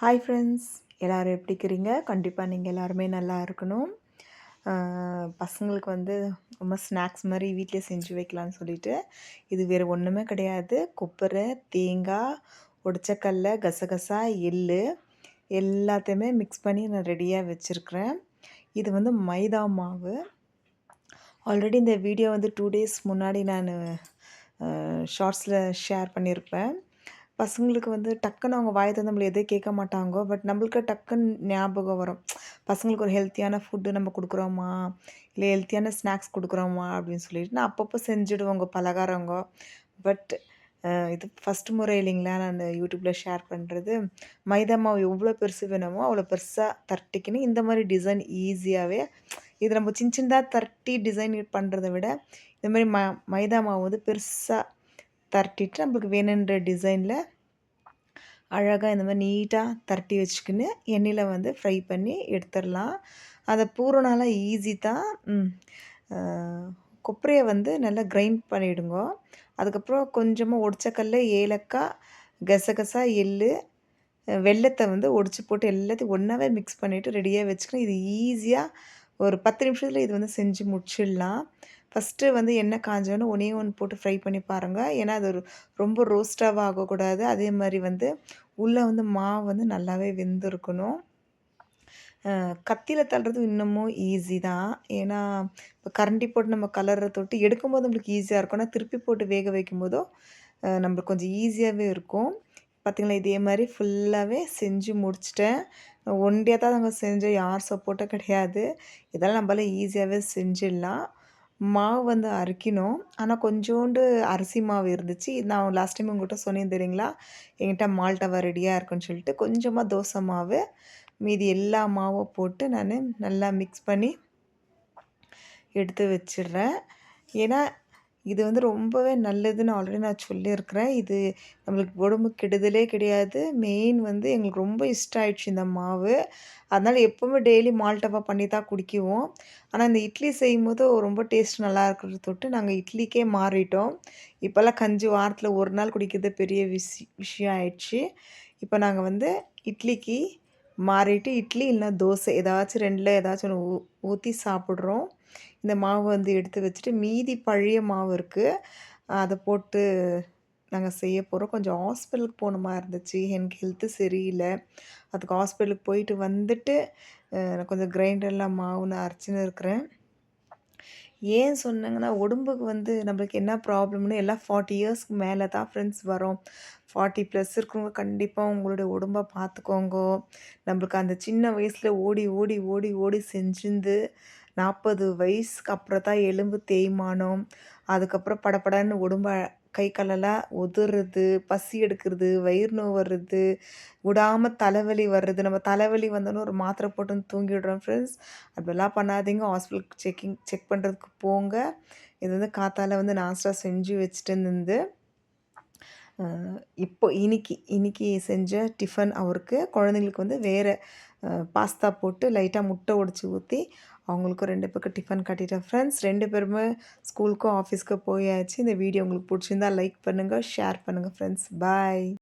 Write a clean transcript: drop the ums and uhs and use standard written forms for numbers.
Hi friends, எல்லோரும் எப்படி இருக்கிறீங்க? கண்டிப்பாக நீங்கள் எல்லாருமே நல்லா இருக்கணும். பசங்களுக்கு வந்து ரொம்ப ஸ்நாக்ஸ் மாதிரி வீட்டிலே செஞ்சு வைக்கலான்னு சொல்லிட்டு, இது வேறு ஒன்றுமே கிடையாது. கொப்பரை, தேங்காய், உடச்சக்கல்ல, கசகசா, எள்ளு எல்லாத்தையுமே மிக்ஸ் பண்ணி நான் ரெடியாக வச்சுருக்கிறேன். இது வந்து மைதா மாவு. ஆல்ரெடி இந்த வீடியோ வந்து 2 டேஸ் முன்னாடி நான் ஷார்ட்ஸில் ஷேர் பண்ணியிருப்பேன். பசங்களுக்கு வந்து டக்குன்னு அவங்க வாயை திறந்து நம்மள எதையும் கேட்க மாட்டாங்க. பட் நம்மளுக்கு டக்குன்னு ஞாபகம் வரும். பசங்களுக்கு ஒரு ஹெல்த்தியான ஃபுட்டு நம்ம கொடுக்குறோமா, இல்லை ஹெல்த்தியான ஸ்நாக்ஸ் கொடுக்குறோமா அப்படின்னு சொல்லிட்டு நான் அப்பப்போ செஞ்சுடுவோங்க பலகாரங்க. பட் இது ஃபஸ்ட்டு முறை இல்லைங்களா நான் யூடியூப்பில் ஷேர் பண்ணுறது. மைதா மாவு எவ்வளோ பெருசு வேணுமோ அவ்வளோ பெருசாக தட்டிக்கின்னு இந்த மாதிரி டிசைன் ஈஸியாகவே இது நம்ம சின்ன சின்னதாக தட்டி டிசைன் பண்ணுறத விட இந்த மாதிரி மைதா மாவு வந்து பெருசாக தட்டிட்டு நம்மளுக்கு வேணுன்ற டிசைனில் அழகாக இந்த மாதிரி நீட்டாக தட்டி வச்சுக்கின்னு எண்ணெயில் வந்து ஃப்ரை பண்ணி எடுத்துடலாம். அதை பூரணாலாம் ஈஸி தான். கொப்பரையை வந்து நல்லா கிரைண்ட் பண்ணிவிடுங்க. அதுக்கப்புறம் கொஞ்சமாக உடச்சக்கல்ல, ஏலக்காய், கசகசா, எள்ளு, வெல்லத்தை வந்து ஒடிச்சு போட்டு எல்லாத்தையும் ஒன்றாவே மிக்ஸ் பண்ணிவிட்டு ரெடியாக வச்சுக்கணும். இது ஈஸியாக ஒரு 10 நிமிஷத்தில் இது வந்து செஞ்சு முடிச்சிடலாம். ஃபஸ்ட்டு வந்து எண்ணெய் காஞ்சோன்னே ஒன்றே ஒன்று போட்டு ஃப்ரை பண்ணி பாருங்கள். ஏன்னா அது ரொம்ப ரோஸ்ட்டாகவும் ஆகக்கூடாது. அதே மாதிரி வந்து உள்ளே வந்து மாவு வந்து நல்லாவே வெந்திருக்கணும். கத்தியில் தள்ளுறது இன்னமும் ஈஸி தான். ஏன்னா இப்போ கரண்டி போட்டு நம்ம கலர்றத தொட்டு எடுக்கும்போது நம்மளுக்கு ஈஸியாக இருக்கும். ஆனால் திருப்பி போட்டு வேக வைக்கும்போதோ நம்மளுக்கு கொஞ்சம் ஈஸியாகவே இருக்கும். பார்த்திங்களா, இதே மாதிரி ஃபுல்லாகவே செஞ்சு முடிச்சிட்டேன். ஒண்டியாக தான் நாங்கள் செஞ்சோம், யார் சப்போர்ட்டும் கிடையாது. இதெல்லாம் நம்மளால ஈஸியாகவே செஞ்சிடலாம். மாவு வந்து அரைக்கணும். ஆனால் கொஞ்சோண்டு அரிசி மாவு இருந்துச்சு. நான் லாஸ்ட் டைம் உங்கள்கிட்ட சொன்னேன் தெரியுங்களா, என்கிட்ட மால்டவா ரெடியாக இருக்குன்னு சொல்லிட்டு கொஞ்சமாக தோசை மாவு, மீதி எல்லா மாவும் போட்டு நான் நல்லா மிக்ஸ் பண்ணி எடுத்து வச்சிடுறேன். ஏன்னா இது வந்து ரொம்பவே நல்லதுன்னு ஆல்ரெடி நான் சொல்லியிருக்கிறேன். இது நம்மளுக்கு உடம்புக்கு கெடுதலே கிடையாது. மெயின் வந்து எங்களுக்கு ரொம்ப இஷ்டம் ஆயிடுச்சு இந்த மாவு. அதனால் எப்போவுமே டெய்லி மால்டவா பண்ணி தான் குடிக்குவோம். ஆனால் இந்த இட்லி செய்யும்போது ரொம்ப டேஸ்ட் நல்லா இருக்கிறத தொட்டு நாங்கள் இட்லிக்கே மாறிட்டோம். இப்போல்லாம் கஞ்சி வாரத்தில் ஒரு நாள் குடிக்கிறது பெரிய விஷயம் ஆயிடுச்சு. இப்போ நாங்கள் வந்து இட்லிக்கு மாறிட்டு இட்லி இல்லைனா தோசை ஏதாச்சும் 2ல் ஏதாச்சும் ஒன்று ஊற்றி சாப்பிட்றோம். இந்த மாவு வந்து எடுத்து வச்சுட்டு மீதி பழைய மாவு இருக்குது, அதை போட்டு நாங்கள் செய்ய போகிறோம். கொஞ்சம் ஹாஸ்பிட்டலுக்கு போன மாதிரி இருந்துச்சு, எனக்கு ஹெல்த்து சரியில்லை. அதுக்கு ஹாஸ்பிட்டலுக்கு போயிட்டு வந்துட்டு கொஞ்சம் கிரைண்டரில் மாவு நான் அரைச்சின்னு இருக்கிறேன். ஏன் சொன்னாங்கன்னா, உடம்புக்கு வந்து நம்மளுக்கு என்ன ப்ராப்ளம்னு எல்லாம் 40 இயர்ஸ்க்கு மேலே தான் ஃப்ரெண்ட்ஸ் வரும். 40 ப்ளஸ் இருக்கிறவங்க கண்டிப்பாக உங்களுடைய உடம்பை பார்த்துக்கோங்க. நம்மளுக்கு அந்த சின்ன வயசில் ஓடி ஓடி ஓடி ஓடி செஞ்சிருந்து 40 வயசுக்கு அப்புறம் தான் எலும்பு தேய்மானம், அதுக்கப்புறம் படபடன்னு உடம்பை கை காலெல்லாம் உதறது, பசி எடுக்கிறது, வயிறு நோய் வர்றது, விடாமல் தலைவலி வர்றது. நம்ம தலைவலி வந்தோன்னே ஒரு மாத்திரை போட்டுன்னு தூங்கிடுறோம் ஃப்ரெண்ட்ஸ். அப்படிலாம் பண்ணாதீங்க. ஹாஸ்பிட்டலுக்கு செக் பண்ணுறதுக்கு போங்க. இது வந்து காத்தால வந்து நாஸ்டா செஞ்சு வச்சுட்டு இருந்து இப்போ இன்னைக்கு செஞ்ச டிஃபன் அவருக்கு. குழந்தைங்களுக்கு வந்து வேறு பாஸ்தா போட்டு லைட்டாக முட்டை உடைச்சி ஊற்றி அவங்களுக்கும் 2 பேருக்கு டிஃபன் கட்டிட்டேன் ஃப்ரெண்ட்ஸ். 2 பேருமே ஸ்கூலுக்கும் ஆஃபீஸ்க்கும் போயாச்சு. இந்த வீடியோ உங்களுக்கு பிடிச்சிருந்தா லைக் பண்ணுங்கள், ஷேர் பண்ணுங்கள் ஃப்ரெண்ட்ஸ். பாய்.